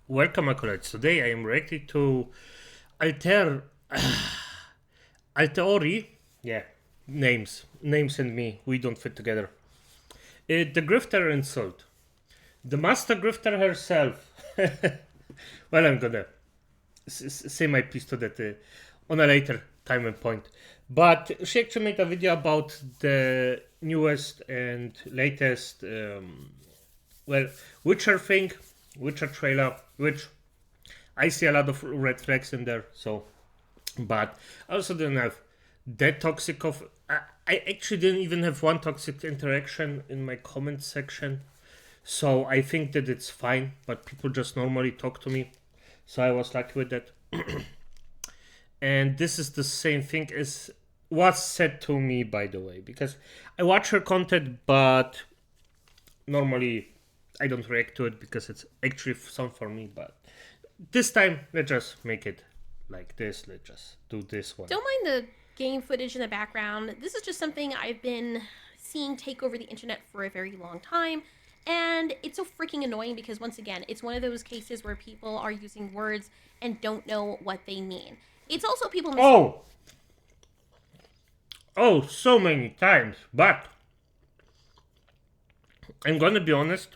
Welcome, acolytes. Today I am reacting to Alter Alteori. Yeah, names and me, we don't fit together. The grifter insult. The master grifter herself. Well, I'm gonna say my piece to that on a later time and point. But she actually made a video about the newest and latest, Witcher thing, Witcher trailer, which I see a lot of red flags in there. So, but I also didn't have that toxic of. I actually didn't even have one toxic interaction in my comment section. So I think that it's fine, but people just normally talk to me. So I was lucky with that. And this is the same thing as was said to me, by the way, because I watch her content, but normally I don't react to it because it's actually some for me. But this time, let's just make it like this. Let's just do this one. Don't mind the game footage in the background. This is just something I've been seeing take over the internet for a very long time. And it's so freaking annoying because, once again, it's one of those cases where people are using words and don't know what they mean. It's also people Oh, so many times. But I'm gonna be honest.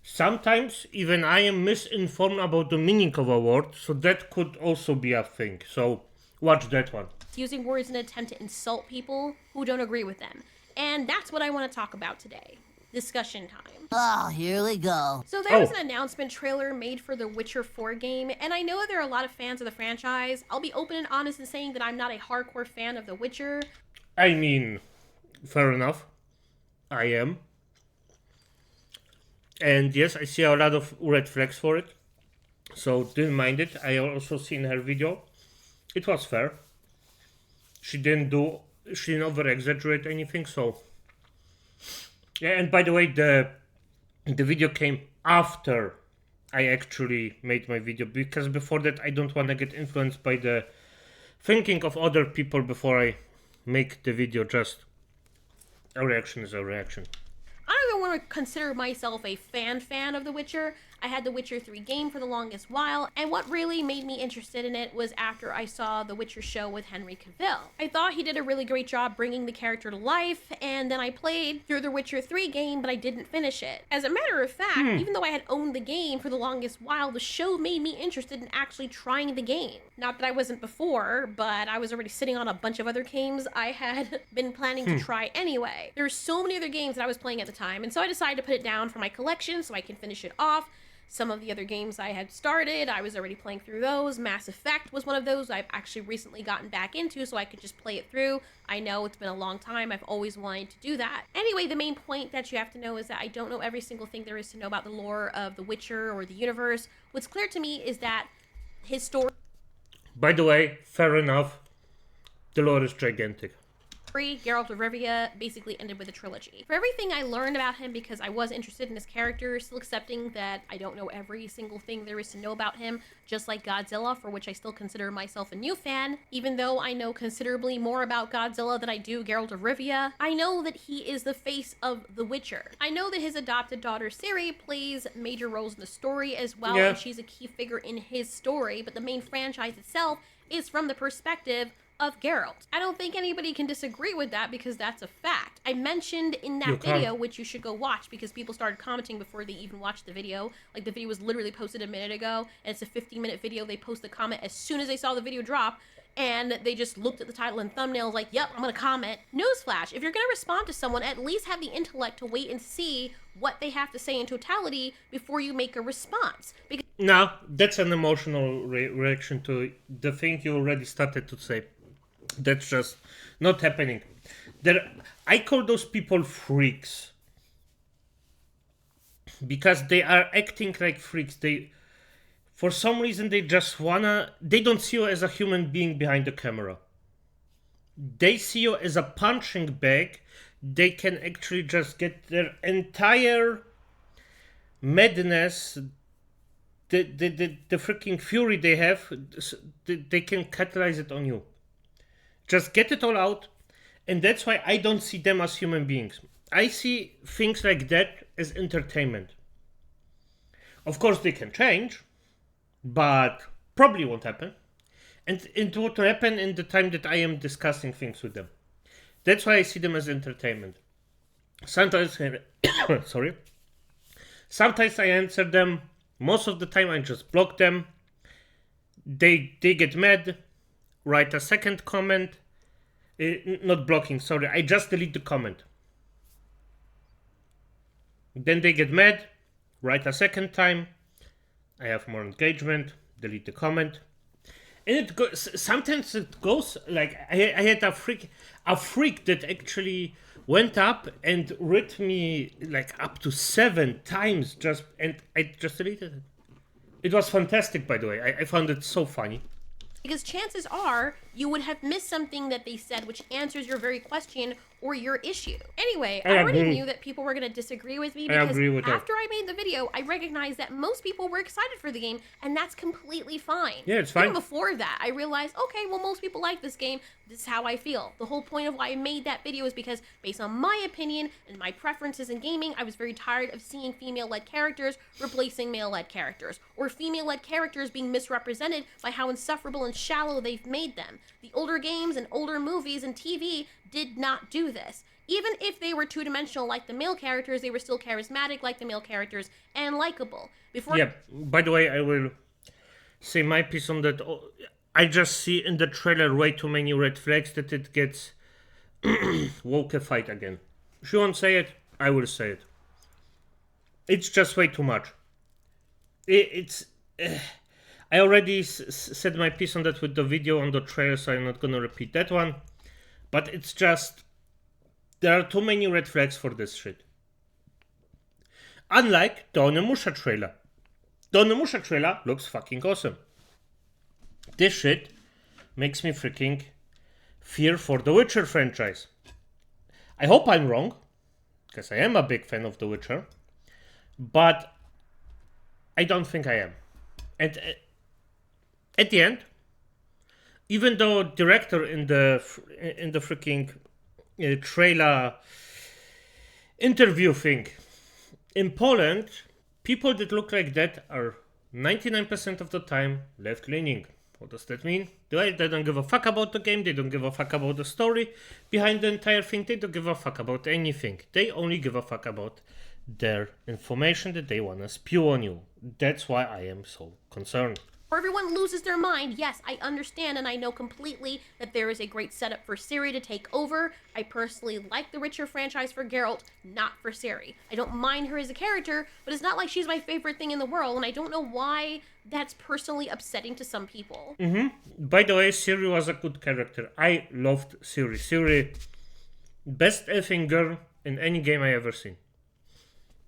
Sometimes even I am misinformed about the meaning of a word, so that could also be a thing. So watch that one. using words in an attempt to insult people who don't agree with them. And that's what I want to talk about today. Discussion time. Oh, here we go. So there was an announcement trailer made for the Witcher 4 game, and I know there are a lot of fans of the franchise. I'll be open and honest in saying that I'm not a hardcore fan of The Witcher. I mean, fair enough. I am. And yes, I see a lot of red flags for it. So didn't mind it. I also seen her video. It was fair. She didn't over exaggerate anything, so yeah, and by the way, the video came after I actually made my video, because before that I don't want to get influenced by the thinking of other people before I make the video. Just a reaction is a reaction. I don't even want to consider myself a fan of The Witcher. I had The Witcher 3 game for the longest while, and what really made me interested in it was after I saw The Witcher show with Henry Cavill. I thought he did a really great job bringing the character to life, and then I played through The Witcher 3 game, but I didn't finish it. As a matter of fact, even though I had owned the game for the longest while, the show made me interested in actually trying the game. Not that I wasn't before, but I was already sitting on a bunch of other games I had been planning to try anyway. There were so many other games that I was playing at the time, and so I decided to put it down for my collection so I can finish it off. Some of the other games I had started, I was already playing through those. Mass Effect was one of those I've actually recently gotten back into so I could just play it through. I know it's been a long time. I've always wanted to do that. Anyway, the main point that you have to know is that I don't know every single thing there is to know about the lore of The Witcher or the universe. What's clear to me is that his story... By the way, fair enough. The lore is gigantic. Geralt of Rivia basically ended with a trilogy. For everything I learned about him, because I was interested in his character, still accepting that I don't know every single thing there is to know about him, just like Godzilla, for which I still consider myself a new fan, even though I know considerably more about Godzilla than I do Geralt of Rivia. I know that he is the face of The Witcher. I know that his adopted daughter Ciri plays major roles in the story as well, and she's a key figure in his story, but the main franchise itself is from the perspective of Geralt. I don't think anybody can disagree with that because that's a fact. I mentioned in that video, which you should go watch because people started commenting before they even watched the video. Like, the video was literally posted a minute ago, and it's a 15-minute video. They post the comment as soon as they saw the video drop, and they just looked at the title and thumbnail like, yep, I'm gonna comment. Newsflash, if you're gonna respond to someone, at least have the intellect to wait and see what they have to say in totality before you make a response. Because no, that's an emotional reaction to the thing you already started to say. That's just not happening. I call those people freaks because they are acting like freaks. For some reason, they don't see you as a human being behind the camera. They see you as a punching bag. They can actually just get their entire madness, the freaking fury they have, they can catalyze it on you. Just get it all out, and that's why I don't see them as human beings. I see things like that as entertainment. Of course, they can change, but probably won't happen. And it won't happen in the time that I am discussing things with them. That's why I see them as entertainment. Sometimes, sorry. Sometimes I answer them. Most of the time, I just block them. They get mad. Write a second comment. Not blocking, sorry. I just delete the comment. Then they get mad. Write a second time. I have more engagement. Delete the comment. And it goes. Sometimes it goes like I had a freak that actually went up and read me like up to 7 times and I just deleted it. It was fantastic, by the way. I found it so funny. Because chances are you would have missed something that they said which answers your very question or your issue. Anyway, I already knew that people were going to disagree with me because after I made the video, I recognized that most people were excited for the game, and that's completely fine. Yeah, it's fine. Even before that, I realized, okay, well, most people like this game. This is how I feel. The whole point of why I made that video is because, based on my opinion and my preferences in gaming, I was very tired of seeing female-led characters replacing male-led characters, or female-led characters being misrepresented by how insufferable and shallow they've made them. The older games and older movies and TV did not do this. Even if they were two-dimensional like the male characters, they were still charismatic like the male characters and likable. By the way, I will say my piece on that. I just see in the trailer way too many red flags that it gets wokeified again. If you won't say it, I will say it. It's just way too much. I already said my piece on that with the video on the trailer, so I'm not gonna repeat that one. But it's just, there are too many red flags for this shit. Unlike the Onimusha trailer. The Onimusha trailer looks fucking awesome. This shit makes me freaking fear for the Witcher franchise. I hope I'm wrong, because I am a big fan of The Witcher, but I don't think I am. And at the end, even though director in the freaking trailer interview thing, in Poland, people that look like that are 99% of the time left-leaning. What does that mean? They don't give a fuck about the game, they don't give a fuck about the story behind the entire thing, they don't give a fuck about anything. They only give a fuck about their information that they want to spew on you. That's why I am so concerned. Or everyone loses their mind. Yes, I understand and I know completely that there is a great setup for Ciri to take over. I personally like the Witcher franchise for Geralt, not for Ciri. I don't mind her as a character, but it's not like she's my favorite thing in the world, and I don't know why that's personally upsetting to some people. By the way, Ciri was a good character. I loved Ciri. Ciri, best effing girl in any game I ever seen.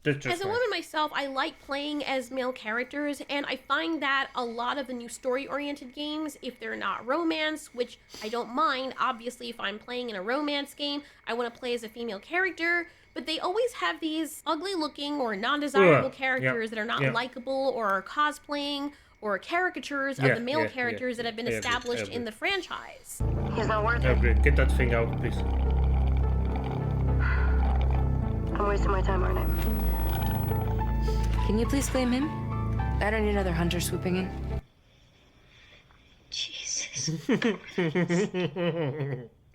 As a woman myself, I like playing as male characters, and I find that a lot of the new story-oriented games, if they're not romance, which I don't mind, obviously if I'm playing in a romance game, I want to play as a female character, but they always have these ugly-looking or non-desirable characters that are not likable or are cosplaying or caricatures of the male characters that have been established in the franchise. He's not worth it. I agree. Get that thing out, please. I'm wasting my time, aren't I? Can you please claim him? I don't need another hunter swooping in. Jesus.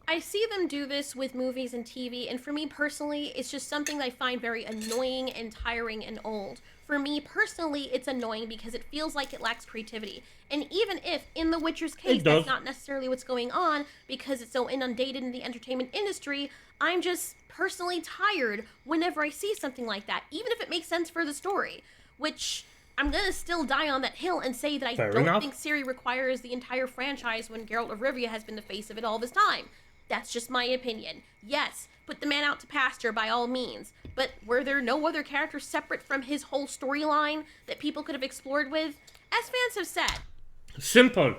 I see them do this with movies and TV, and for me personally, it's just something that I find very annoying and tiring and old. For me personally, it's annoying because it feels like it lacks creativity. And even if, in The Witcher's case, that's not necessarily what's going on, because it's so inundated in the entertainment industry, I'm just personally tired whenever I see something like that, even if it makes sense for the story, which I'm gonna still die on that hill and say that I don't think Ciri requires the entire franchise when Geralt of Rivia has been the face of it all this time. That's just my opinion. Yes, put the man out to pasture by all means, but were there no other characters separate from his whole storyline that people could have explored with? As fans have said. Simple.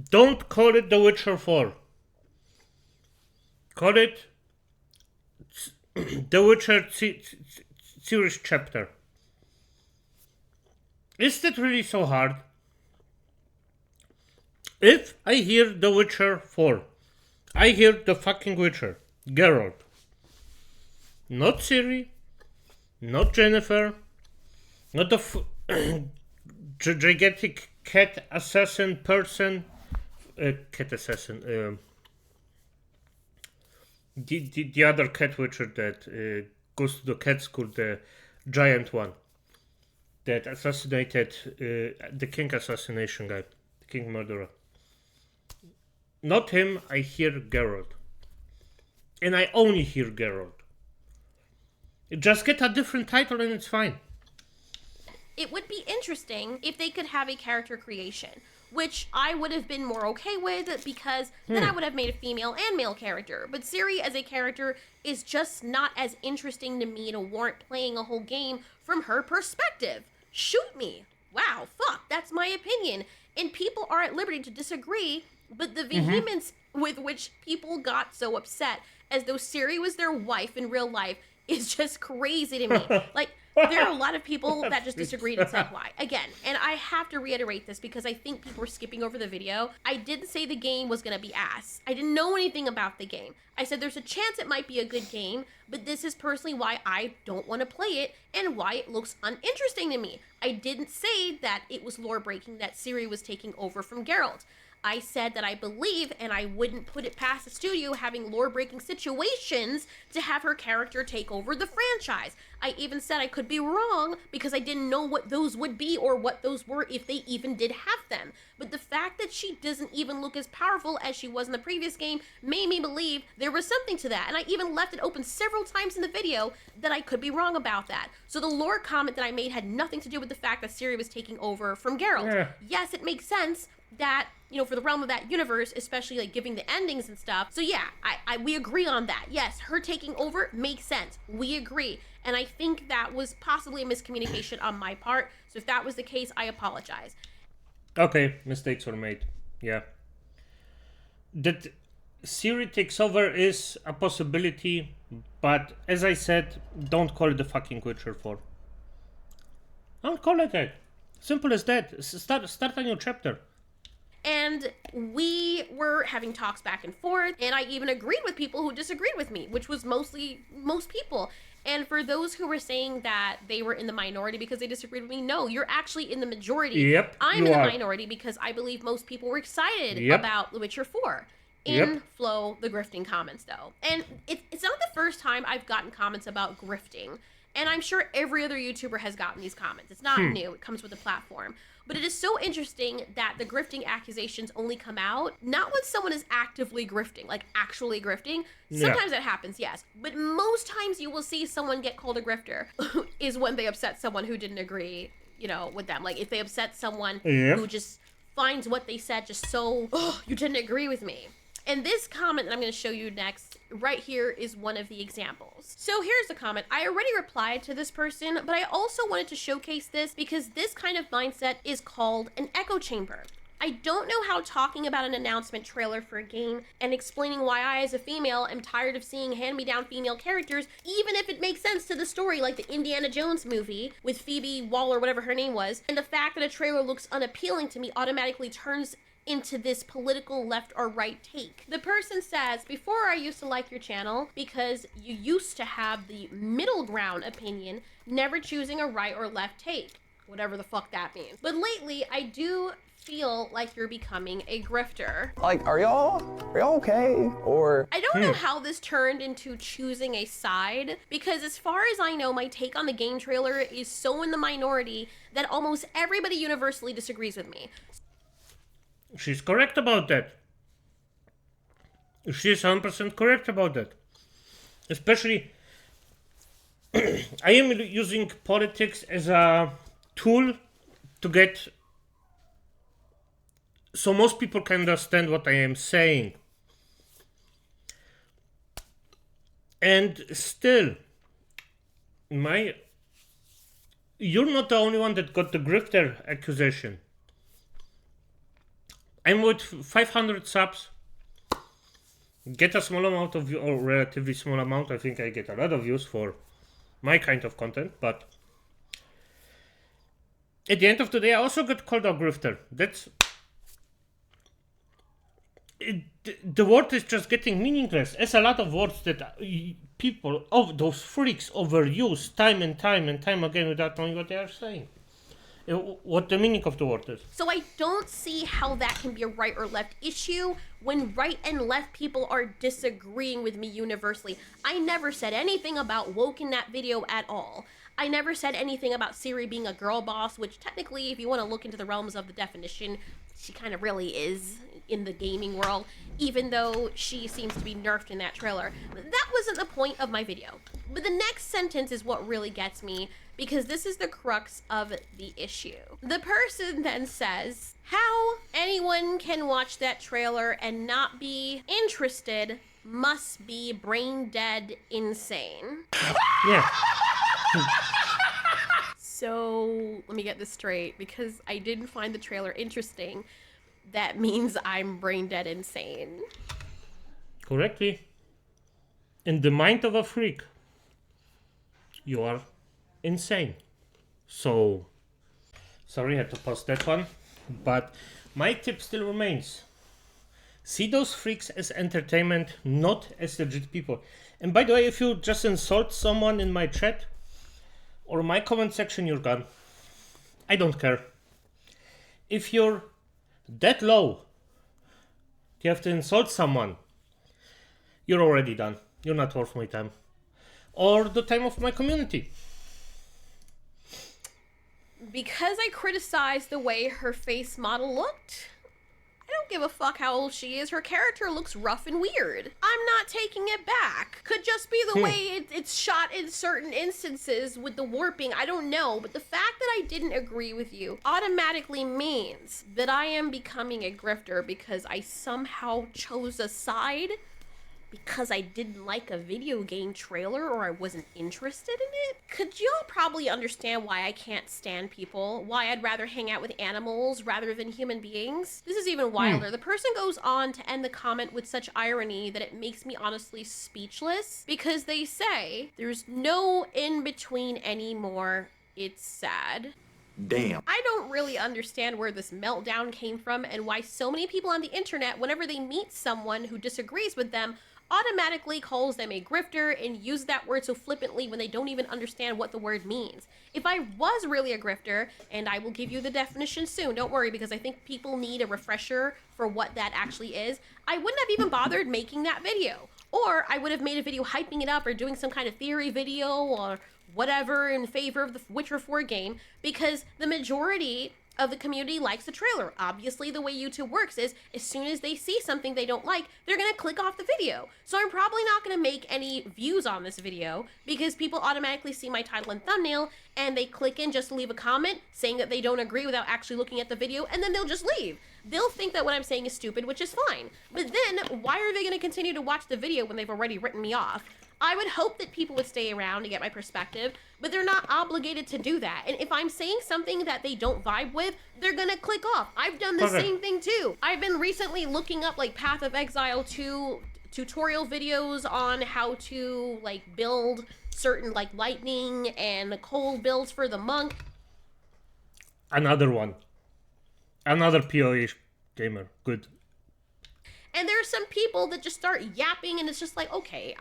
Don't call it The Witcher 4. Call it The Witcher series chapter. Is that really so hard? If I hear The Witcher 4, I hear the fucking Witcher, Geralt. Not Ciri, not Jennifer, Not of gigantic cat assassin person. Cat assassin. The other cat witcher that goes to the cat school, the giant one that assassinated the king assassination guy, the king murderer. Not him, I hear Geralt. And I only hear Geralt. Just get a different title and it's fine. It would be interesting if they could have a character creation, which I would have been more okay with because then I would have made a female and male character. But Ciri as a character is just not as interesting to me to warrant playing a whole game from her perspective. Shoot me. Wow, fuck, that's my opinion. And people are at liberty to disagree, but the vehemence with which people got so upset as though Ciri was their wife in real life is just crazy to me. Like, there are a lot of people that just disagreed and said why. Again, and I have to reiterate this because I think people were skipping over the video. I didn't say the game was going to be ass. I didn't know anything about the game. I said there's a chance it might be a good game, but this is personally why I don't want to play it and why it looks uninteresting to me. I didn't say that it was lore breaking that Ciri was taking over from Geralt. I said that I believe, and I wouldn't put it past the studio having lore-breaking situations to have her character take over the franchise. I even said I could be wrong because I didn't know what those would be or what those were if they even did have them. But the fact that she doesn't even look as powerful as she was in the previous game made me believe there was something to that. And I even left it open several times in the video that I could be wrong about that. So the lore comment that I made had nothing to do with the fact that Ciri was taking over from Geralt. Yeah. Yes, it makes sense that, you know, for the realm of that universe, especially like giving the endings and stuff. So yeah, we agree on that. Yes, her taking over makes sense. We agree. And I think that was possibly a miscommunication on my part. So if that was the case, I apologize. Okay, mistakes were made. Yeah. That Ciri takes over is a possibility, but as I said, don't call it the fucking Witcher 4. Don't call it that. Simple as that. Start a new chapter. And we were having talks back and forth, and I even agreed with people who disagreed with me, which was mostly most people. And for those who were saying that they were in the minority because they disagreed with me, no, you're actually in the majority. Yep, I'm in you the are. minority because I believe most people were excited Yep. about The Witcher 4. Yep. Flow the grifting comments, though. And it's not the first time I've gotten comments about grifting. And I'm sure every other YouTuber has gotten these comments. It's not new. It comes with the platform. But it is so interesting that the grifting accusations only come out not when someone is actively grifting, like actually grifting. Sometimes that happens, yes. But most times you will see someone get called a grifter is when they upset someone who didn't agree, you know, with them. Like if they upset someone who just finds what they said just so, oh, you didn't agree with me. And this comment that I'm going to show you next, right here, is one of the examples. So here's the comment. I already replied to this person, but I also wanted to showcase this because this kind of mindset is called an echo chamber. I don't know how talking about an announcement trailer for a game and explaining why I, as a female, am tired of seeing hand-me-down female characters, even if it makes sense to the story, like the Indiana Jones movie with Phoebe Waller, whatever her name was, and the fact that a trailer looks unappealing to me automatically turns into this political left or right take. The person says, before I used to like your channel because you used to have the middle ground opinion, never choosing a right or left take, whatever the fuck that means. But lately, I do feel like you're becoming a grifter. Like, are y'all okay? Or I don't know how this turned into choosing a side, because as far as I know, my take on the game trailer is so in the minority that almost everybody universally disagrees with me. She's correct about that. She's 100% correct about that. Especially, I am using politics as a tool to get so most people can understand what I am saying. And still, you're not the only one that got the grifter accusation. I'm with 500 subs. Get a small amount of, or relatively small amount. I think I get a lot of views for my kind of content, but at the end of the day, I also got called a grifter. the word is just getting meaningless. There's a lot of words that people, those freaks, overuse time and time again without knowing what they are saying. What the meaning of the word is. So I don't see how that can be a right or left issue when right and left people are disagreeing with me universally. I never said anything about woke in that video at all. I never said anything about Siri being a girl boss, which technically, if you want to look into the realms of the definition, she kind of really is in the gaming world, even though she seems to be nerfed in that trailer. That wasn't the point of my video. But the next sentence is what really gets me, because this is the crux of the issue. The person then says, how anyone can watch that trailer and not be interested must be brain dead insane. Yeah. So let me get this straight, because I didn't find the trailer interesting. That means I'm brain dead insane. Correctly. In the mind of a freak, you are insane. So, sorry, I had to pause that one. But my tip still remains. See those freaks as entertainment, not as legit people. And by the way, if you just insult someone in my chat or my comment section, you're gone. I don't care. If you're that low, you have to insult someone, you're already done. You're not worth my time. Or the time of my community. Because I criticized the way her face model looked, I don't give a fuck how old she is. Her character looks rough and weird. I'm not taking it back. Could just be the way it's shot in certain instances with the warping. I don't know. But the fact that I didn't agree with you automatically means that I am becoming a grifter because I somehow chose a side because I didn't like a video game trailer or I wasn't interested in it. Could y'all probably understand why I can't stand people? Why I'd rather hang out with animals rather than human beings? This is even wilder. The person goes on to end the comment with such irony that it makes me honestly speechless, because they say, there's no in-between anymore. It's sad. Damn. I don't really understand where this meltdown came from and why so many people on the internet, whenever they meet someone who disagrees with them, automatically calls them a grifter and use that word so flippantly when they don't even understand what the word means. If I was really a grifter, and I will give you the definition soon, don't worry, because I think people need a refresher for what that actually is, I wouldn't have even bothered making that video. Or I would have made a video hyping it up or doing some kind of theory video or whatever in favor of the Witcher 4 game, because the majority of the community likes the trailer. Obviously, the way YouTube works is as soon as they see something they don't like, they're gonna click off the video. So I'm probably not gonna make any views on this video because people automatically see my title and thumbnail and they click in just to leave a comment saying that they don't agree without actually looking at the video, and then they'll just leave. They'll think that what I'm saying is stupid, which is fine. But then why are they gonna continue to watch the video when they've already written me off? I would hope that people would stay around to get my perspective, but they're not obligated to do that. And if I'm saying something that they don't vibe with, they're gonna click off. I've done the same thing too. I've been recently looking up like Path of Exile 2 tutorial videos on how to like build certain like lightning and coal builds for the monk. Another one. Another PoE gamer. Good. And there are some people that just start yapping and it's just like, okay,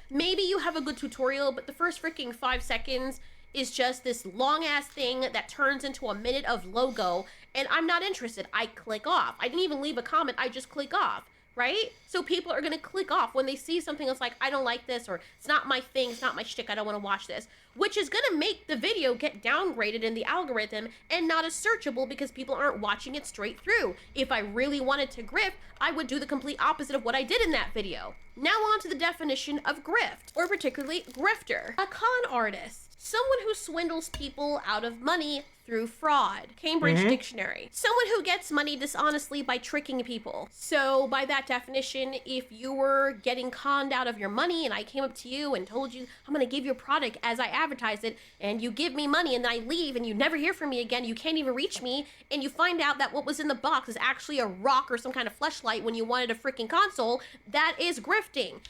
maybe you have a good tutorial, but the first freaking 5 seconds is just this long ass thing that turns into a minute of logo, and I'm not interested. I click off. I didn't even leave a comment. I just click off, right? So people are gonna click off when they see something that's like, I don't like this, or it's not my thing, it's not my shtick, I don't wanna watch this, which is gonna make the video get downgraded in the algorithm and not as searchable because people aren't watching it straight through. If I really wanted to grift, I would do the complete opposite of what I did in that video. Now on to the definition of grift, or particularly grifter. A con artist, someone who swindles people out of money through fraud. Cambridge Dictionary. Someone who gets money dishonestly by tricking people. So by that definition, if you were getting conned out of your money and I came up to you and told you I'm gonna give you a product as I advertise it, and you give me money and then I leave and you never hear from me again, you can't even reach me, and you find out that what was in the box is actually a rock or some kind of fleshlight when you wanted a freaking console, that is grifting.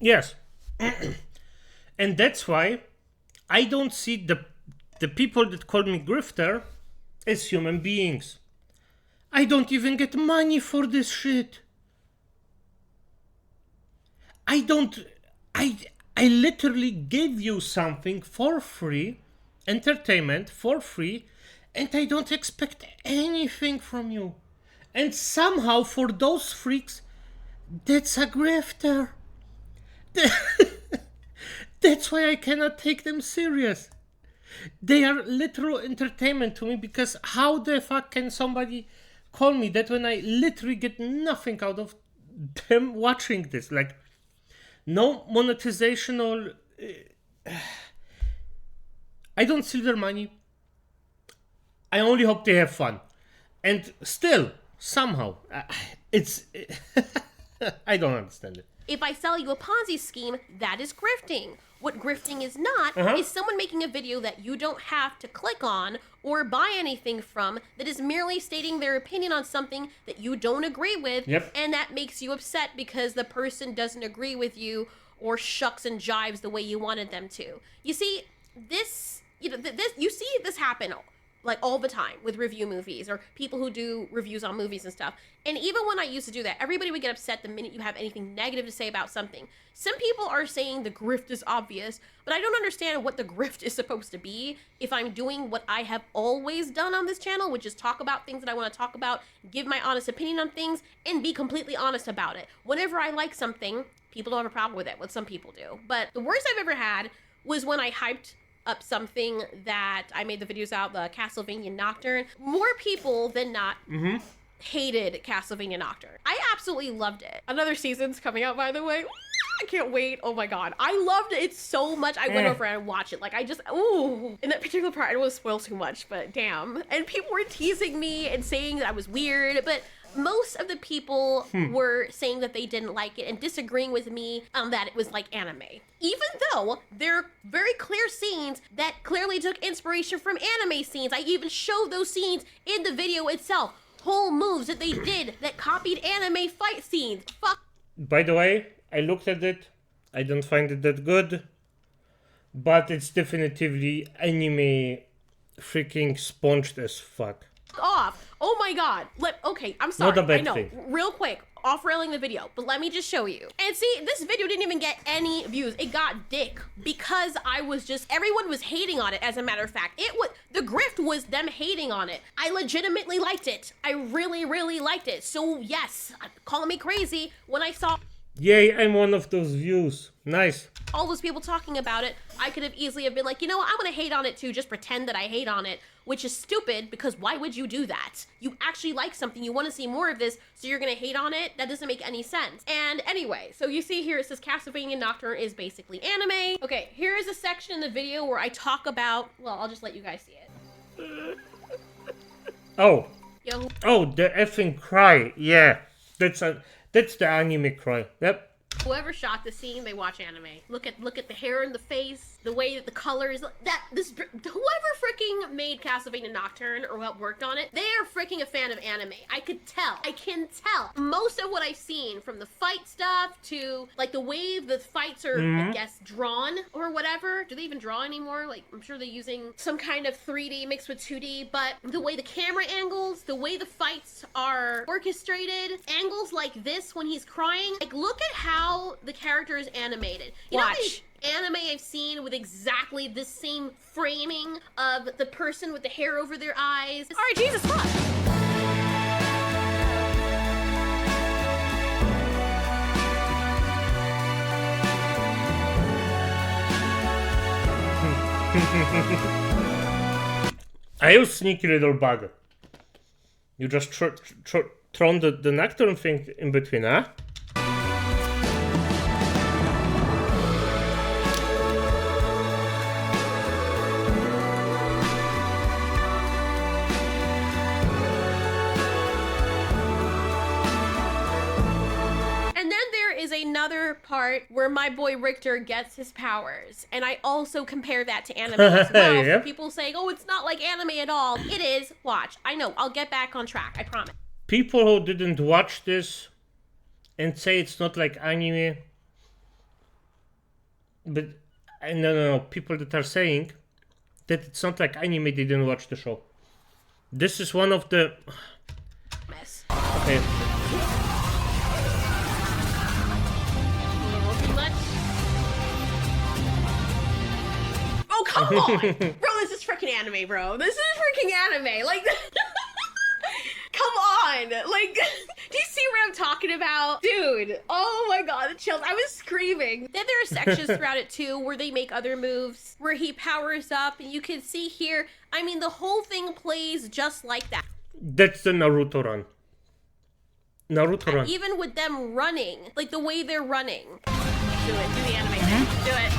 Yes. And that's why I don't see the people that call me grifter as human beings. I don't even get money for this shit. I literally gave you something for free, entertainment for free, and I don't expect anything from you. And somehow for those freaks, that's a grifter. That's why I cannot take them serious. They are literal entertainment to me, because how the fuck can somebody call me that when I literally get nothing out of them watching this? Like, no monetization or... I don't steal their money. I only hope they have fun. And still, somehow, it's... I don't understand it. If I sell you a Ponzi scheme, that is grifting. What grifting is not is someone making a video that you don't have to click on or buy anything from, that is merely stating their opinion on something that you don't agree with, and that makes you upset because the person doesn't agree with you or shucks and jives the way you wanted them to. You see, this, you see this happen like all the time with review movies or people who do reviews on movies and stuff. And even when I used to do that, everybody would get upset the minute you have anything negative to say about something. Some people are saying the grift is obvious, but I don't understand what the grift is supposed to be if I'm doing what I have always done on this channel, which is talk about things that I want to talk about, give my honest opinion on things, and be completely honest about it. Whenever I like something, people don't have a problem with it, what some people do. But the worst I've ever had was when I hyped up something that I made the videos out, the Castlevania Nocturne. More people than not hated Castlevania Nocturne. I absolutely loved it. Another season's coming out, by the way. I can't wait. Oh my god. I loved it so much. I went over and watched it. Like, I just, ooh. In that particular part, I don't want to spoil too much, but damn. And people were teasing me and saying that I was weird, but most of the people were saying that they didn't like it and disagreeing with me that it was like anime. Even though there are very clear scenes that clearly took inspiration from anime scenes. I even showed those scenes in the video itself. Whole moves that they did that copied anime fight scenes. Fuck. By the way, I looked at it. I don't find it that good. But it's definitively anime freaking sponged as fuck. Off. Oh my god. Okay, I'm sorry. Not a bad I know. thing. Real quick, off-railing the video, but let me just show you. And see, this video didn't even get any views. It got dick because everyone was hating on it, as a matter of fact. The grift was them hating on it. I legitimately liked it. I really, really liked it. So yes, call me crazy when I saw... Yay, I'm one of those views. Nice. all those people talking about it, I could have easily have been like, you know what, I'm gonna hate on it too, just pretend that I hate on it, which is stupid, because why would you do that? You actually like something, you want to see more of this, so you're gonna hate on it? That doesn't make any sense. And anyway, so you see here, it says Castlevania Nocturne is basically anime. Okay, here is a section in the video where I talk about, well, I'll just let you guys see it. Oh. Yo. Oh, the effing cry. Yeah. That's the anime cry. Yep. Whoever shot the scene, they watch anime. Look at the hair in the face, the way that the colors, whoever freaking made Castlevania Nocturne or what worked on it, they are freaking a fan of anime. I can tell. Most of what I've seen, from the fight stuff to like the way the fights are, I guess, drawn or whatever. Do they even draw anymore? Like, I'm sure they're using some kind of 3D mixed with 2D, but the way the camera angles, the way the fights are orchestrated, angles like this when he's crying, like look at how the character is animated. You know anime I've seen with exactly the same framing of the person with the hair over their eyes. All right, Jesus, fuck. I you sneaky little bug. You just thrown the Nocturne thing in between, huh? Another part where my boy Richter gets his powers, and I also compare that to anime as well. Yep. For people saying, oh, it's not like anime at all. It is. Watch. I know. I'll get back on track. I promise. People who didn't watch this and say it's not like anime, but no, people that are saying that it's not like anime, they didn't watch the show. This is one of the mess. Okay. Oh, come on! Bro, this is freaking anime, bro. This is freaking anime. Like, come on. Like, do you see what I'm talking about? Dude, oh my god, the chills. I was screaming. Then there are sections throughout it, too, where they make other moves, where he powers up, and you can see here, I mean, the whole thing plays just like that. That's the Naruto run. Naruto run. Even with them running, like the way they're running. Do it, do the anime thing. Do it.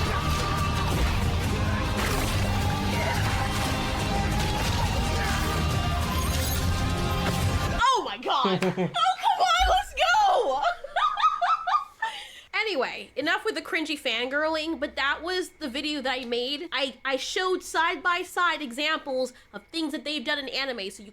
Oh my god! Oh, come on, let's go! Anyway, enough with the cringy fangirling, but that was the video that I made. I showed side-by-side examples of things that they've done in anime, so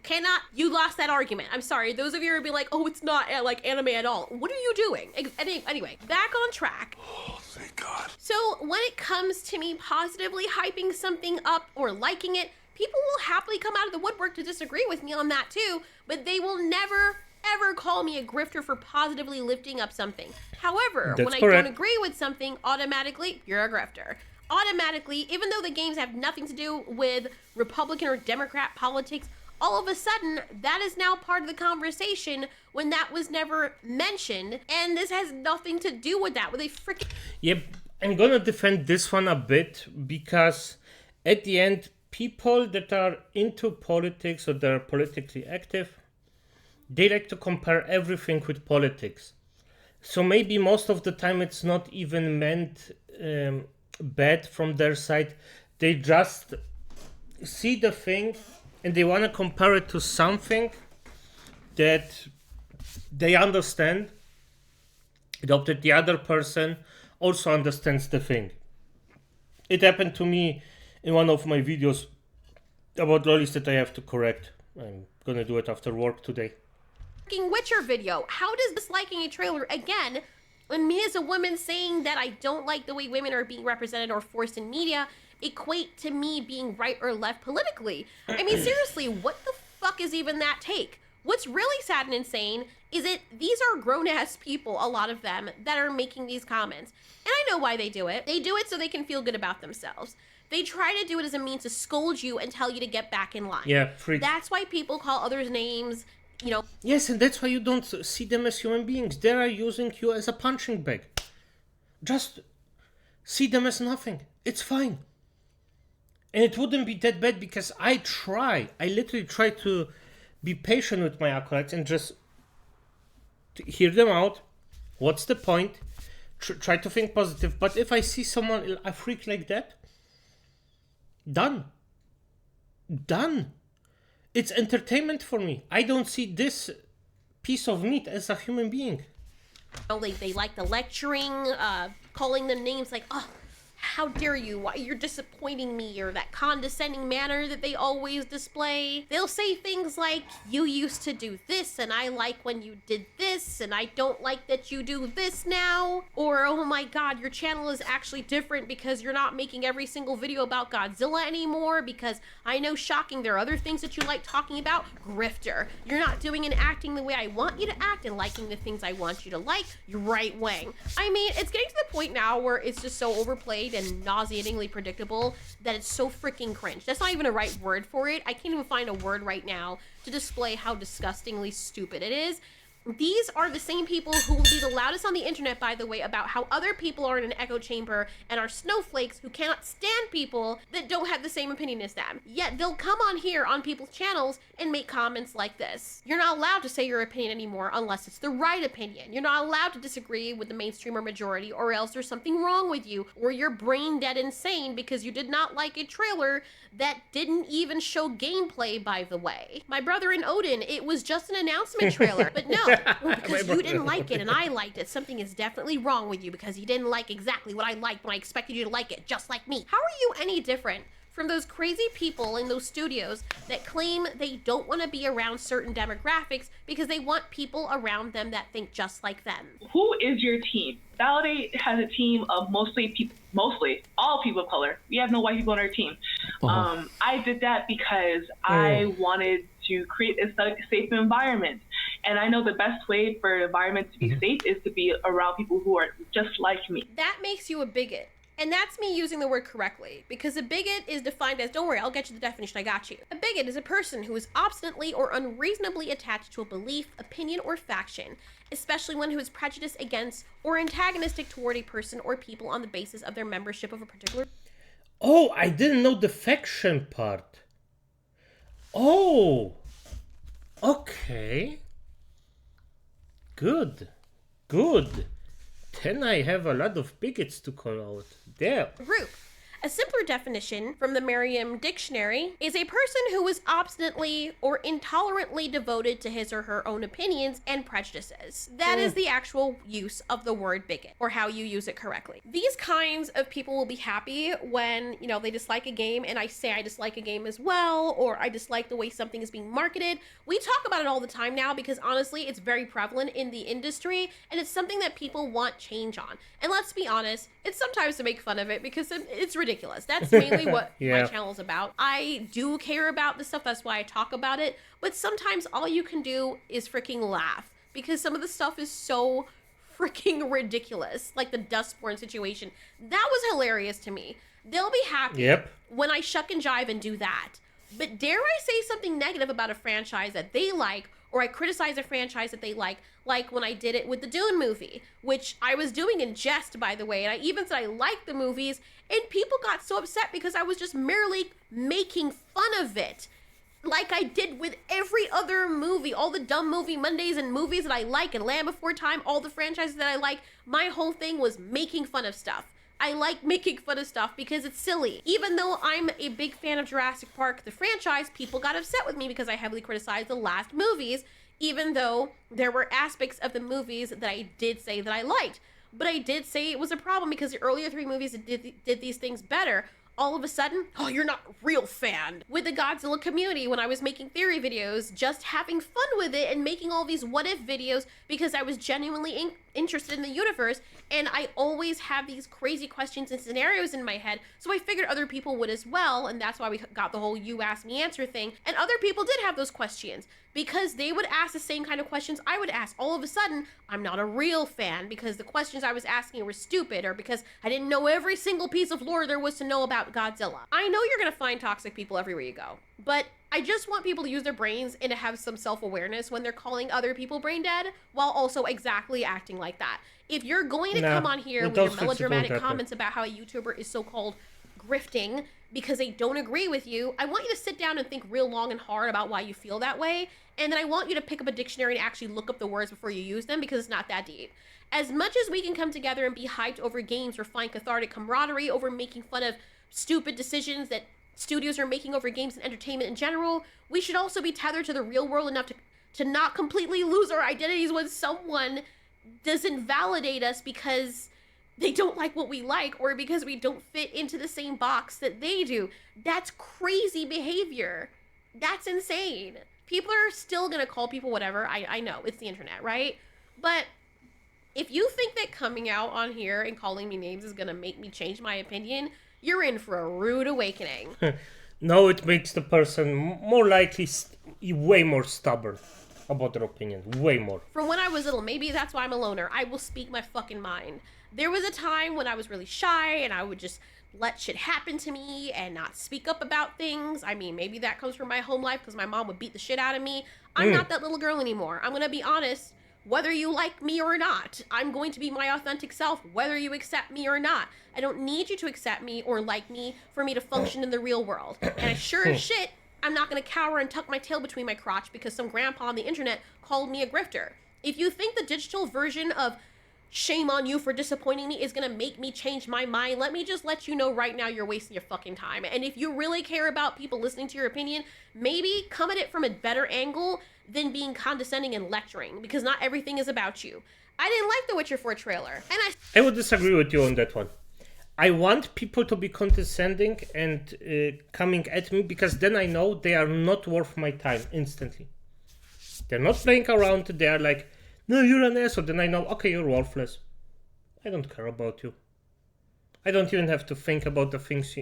you lost that argument. I'm sorry, those of you who would be like, oh, it's not like anime at all. What are you doing? Anyway, back on track. Oh, thank God. So when it comes to me positively hyping something up or liking it, people will happily come out of the woodwork to disagree with me on that too, but they will never ever call me a grifter for positively lifting up something. However, That's when I correct. don't agree with something, automatically, you're a grifter. Automatically, even though the games have nothing to do with Republican or Democrat politics, all of a sudden, that is now part of the conversation when that was never mentioned, and this has nothing to do with that, with a freaking... Yep, I'm gonna defend this one a bit, because at the end, people that are into politics or they're politically active, they like to compare everything with politics. So maybe most of the time it's not even meant bad from their side. They just see the thing and they want to compare it to something that they understand, that the other person also understands the thing. It happened to me in one of my videos about lolis that I have to correct. I'm gonna do it after work today. Witcher video. How does disliking a trailer, again, when me as a woman saying that I don't like the way women are being represented or forced in media, equate to me being right or left politically? I mean, seriously, what the fuck is even that take? What's really sad and insane is that these are grown-ass people, a lot of them, that are making these comments. And I know why they do it. They do it so they can feel good about themselves. They try to do it as a means to scold you and tell you to get back in line. Yeah, freak. That's why people call others names, you know. Yes, and that's why you don't see them as human beings. They are using you as a punching bag. Just see them as nothing. It's fine. And it wouldn't be that bad because I literally try to be patient with my acolytes and just hear them out. What's the point? Try to think positive. But if I see someone, a freak like that, done. It's entertainment for me. I don't see this piece of meat as a human being. Oh, they like the lecturing, calling them names like, oh, how dare you, why you're disappointing me, or that condescending manner that they always display. They'll say things like, you used to do this, and I like when you did this, and I don't like that you do this now. Or, oh my god, your channel is actually different because you're not making every single video about Godzilla anymore, because I know, shocking, there are other things that you like talking about. Grifter. You're not doing and acting the way I want you to act and liking the things I want you to like. You're right wing. I mean, it's getting to the point now where it's just so overplayed and nauseatingly predictable that it's so freaking cringe. That's not even a right word for it. I can't even find a word right now to display how disgustingly stupid it is. These are the same people who will be the loudest on the internet, by the way, about how other people are in an echo chamber and are snowflakes who cannot stand people that don't have the same opinion as them. Yet they'll come on here on people's channels and make comments like this. You're not allowed to say your opinion anymore unless it's the right opinion. You're not allowed to disagree with the mainstream or majority, or else there's something wrong with you, or you're brain dead insane because you did not like a trailer that didn't even show gameplay, by the way. My brother in Odin, it was just an announcement trailer, but no. Well, because you didn't like it and I liked it, something is definitely wrong with you because you didn't like exactly what I liked when I expected you to like it, just like me. How are you any different from those crazy people in those studios that claim they don't want to be around certain demographics because they want people around them that think just like them? Who is your team? Validate has a team of mostly all people of color. We have no white people on our team. I did that because I wanted to create a safe environment. And I know the best way for the environment to be safe is to be around people who are just like me. That makes you a bigot. And that's me using the word correctly, because a bigot is defined as, don't worry, I'll get you the definition, I got you. A bigot is a person who is obstinately or unreasonably attached to a belief, opinion, or faction, especially one who is prejudiced against or antagonistic toward a person or people on the basis of their membership of a particular... Oh, I didn't know the faction part. Oh, okay. Good. Then I have a lot of bigots to call out. There. Group. A simpler definition from the Merriam Dictionary is a person who is obstinately or intolerantly devoted to his or her own opinions and prejudices. That is the actual use of the word bigot, or how you use it correctly. These kinds of people will be happy when, you know, they dislike a game and I say I dislike a game as well, or I dislike the way something is being marketed. We talk about it all the time now because honestly, it's very prevalent in the industry and it's something that people want change on. And let's be honest, it's sometimes to make fun of it because it's ridiculous. That's mainly what my channel is about. I do care about this stuff. That's why I talk about it. But sometimes all you can do is freaking laugh because some of the stuff is so freaking ridiculous. Like the Dustborn situation. That was hilarious to me. They'll be happy when I shuck and jive and do that. But dare I say something negative about a franchise that they like, or I criticize a franchise that they like when I did it with the Dune movie, which I was doing in jest, by the way, and I even said I liked the movies, and people got so upset because I was just merely making fun of it, like I did with every other movie, all the dumb movie Mondays and movies that I like, and Land Before Time, all the franchises that I like. My whole thing was making fun of stuff. I like making fun of stuff because it's silly. Even though I'm a big fan of Jurassic Park, the franchise, people got upset with me because I heavily criticized the last movies, even though there were aspects of the movies that I did say that I liked. But I did say it was a problem because the earlier three movies did these things better. All of a sudden, oh, you're not a real fan. With the Godzilla community, when I was making theory videos, just having fun with it and making all these what-if videos because I was genuinely interested in the universe, and I always have these crazy questions and scenarios in my head, so I figured other people would as well, and that's why we got the whole you ask me answer thing, and other people did have those questions, because they would ask the same kind of questions I would ask. All of a sudden, I'm not a real fan because the questions I was asking were stupid, or because I didn't know every single piece of lore there was to know about Godzilla. I know you're gonna find toxic people everywhere you go, but I just want people to use their brains and to have some self-awareness when they're calling other people brain dead, while also exactly acting like that. If you're going to come on here with your melodramatic comments about how a YouTuber is so-called grifting because they don't agree with you, I want you to sit down and think real long and hard about why you feel that way, and then I want you to pick up a dictionary and actually look up the words before you use them, because it's not that deep. As much as we can come together and be hyped over games or find cathartic camaraderie over making fun of stupid decisions that studios are making over games and entertainment in general, we should also be tethered to the real world enough to not completely lose our identities when someone doesn't validate us because they don't like what we like or because we don't fit into the same box that they do. That's crazy behavior. That's insane. People are still gonna call people whatever. I know, it's the internet, right? But if you think that coming out on here and calling me names is gonna make me change my opinion, you're in for a rude awakening. No, it makes the person more likely, way more stubborn about their opinion. Way more. From when I was little, maybe that's why I'm a loner. I will speak my fucking mind. There was a time when I was really shy and I would just let shit happen to me and not speak up about things. I mean, maybe that comes from my home life because my mom would beat the shit out of me. I'm not that little girl anymore. I'm gonna be honest. Whether you like me or not, I'm going to be my authentic self, whether you accept me or not. I don't need you to accept me or like me for me to function in the real world. And I sure as shit, I'm not going to cower and tuck my tail between my crotch because some grandpa on the internet called me a grifter. If you think the digital version of shame on you for disappointing me is going to make me change my mind, let me just let you know right now you're wasting your fucking time. And if you really care about people listening to your opinion, maybe come at it from a better angle than being condescending and lecturing, because not everything is about you. I didn't like the Witcher 4 trailer, and I would disagree with you on that one. I want people to be condescending and coming at me, because then I know they are not worth my time instantly. They're not playing around, they are like, no, you're an asshole. Then I know, okay, you're worthless. I don't care about you. I don't even have to think about the things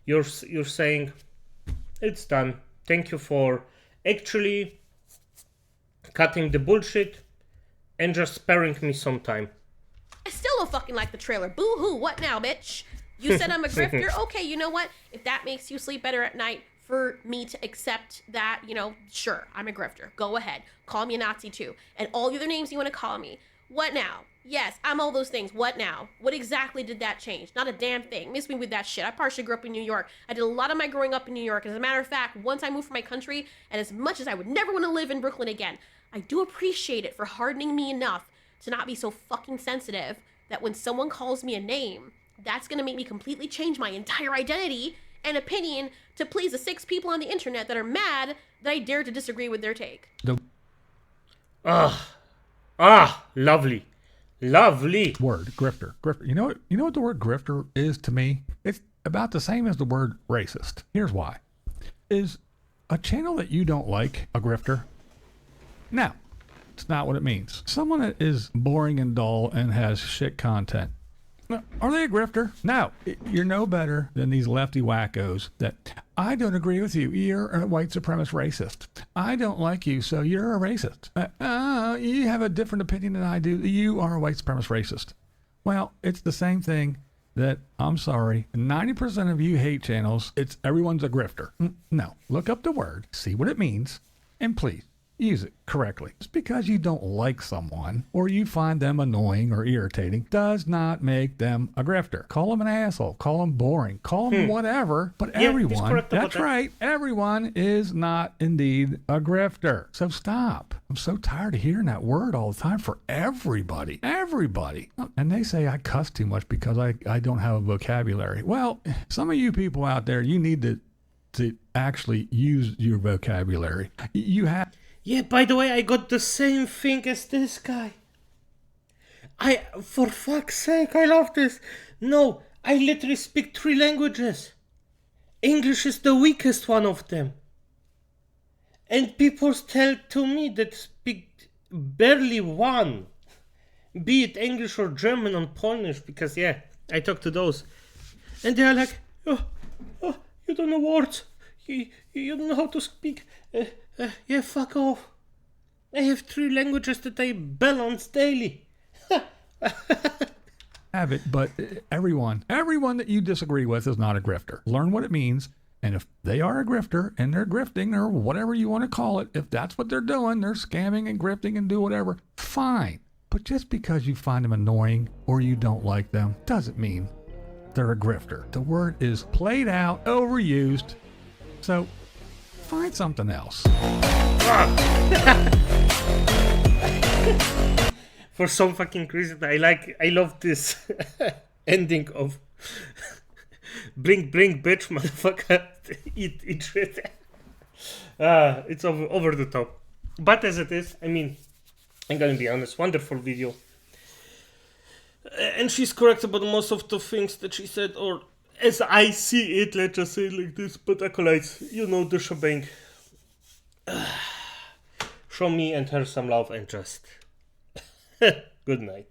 you're saying. It's done. Thank you for actually cutting the bullshit, and just sparing me some time. I still don't fucking like the trailer. Boo-hoo, what now, bitch? You said I'm a grifter? Okay, you know what? If that makes you sleep better at night, for me to accept that, you know, sure, I'm a grifter. Go ahead. Call me a Nazi too. And all the other names you want to call me. What now? Yes, I'm all those things. What now? What exactly did that change? Not a damn thing. Miss me with that shit. I partially grew up in New York. I did a lot of my growing up in New York. As a matter of fact, once I moved from my country, and as much as I would never want to live in Brooklyn again, I do appreciate it for hardening me enough to not be so fucking sensitive that when someone calls me a name, that's going to make me completely change my entire identity and opinion to please the 6 people on the internet that are mad that I dare to disagree with their take. Lovely. Lovely. Word, grifter. Grifter. You know what the word grifter is to me? It's about the same as the word racist. Here's why. Is a channel that you don't like a grifter? No, it's not what it means. Someone that is boring and dull and has shit content. Are they a grifter? No. You're no better than these lefty wackos that, I don't agree with you. You're a white supremacist racist. I don't like you, so you're a racist. You have a different opinion than I do. You are a white supremacist racist. Well, it's the same thing that, I'm sorry, 90% of you hate channels. It's everyone's a grifter. No. Look up the word, see what it means, and please, use it correctly. Just because you don't like someone or you find them annoying or irritating does not make them a grifter. Call them an asshole, call them boring, call them whatever, but everyone, that's right, everyone is not indeed a grifter. So stop. I'm so tired of hearing that word all the time for everybody. Everybody. And they say I cuss too much because I don't have a vocabulary. Well, some of you people out there, you need to actually use your vocabulary. You have... Yeah, by the way, I got the same thing as this guy. For fuck's sake, I love this. No, I literally speak 3 languages. English is the weakest one of them. And people tell to me that speak barely one. Be it English or German or Polish, because yeah, I talk to those. And they are like, oh, you don't know words. You don't know how to speak. Yeah, fuck off. I have 3 languages that I balance daily. Have it, but everyone that you disagree with is not a grifter. Learn what it means, and if they are a grifter and they're grifting or whatever you want to call it, if that's what they're doing, they're scamming and grifting and do whatever, fine. But just because you find them annoying or you don't like them doesn't mean they're a grifter. The word is played out, overused, so find something else. For some fucking reason, I love this ending of bring bitch motherfucker eat shit. It's over the top, but as it is, I mean, I'm gonna be honest, wonderful video, and she's correct about most of the things that she said, or as I see it, let's just say it like this, but acolytes, you know the shebang. Show me and her some love and just good night.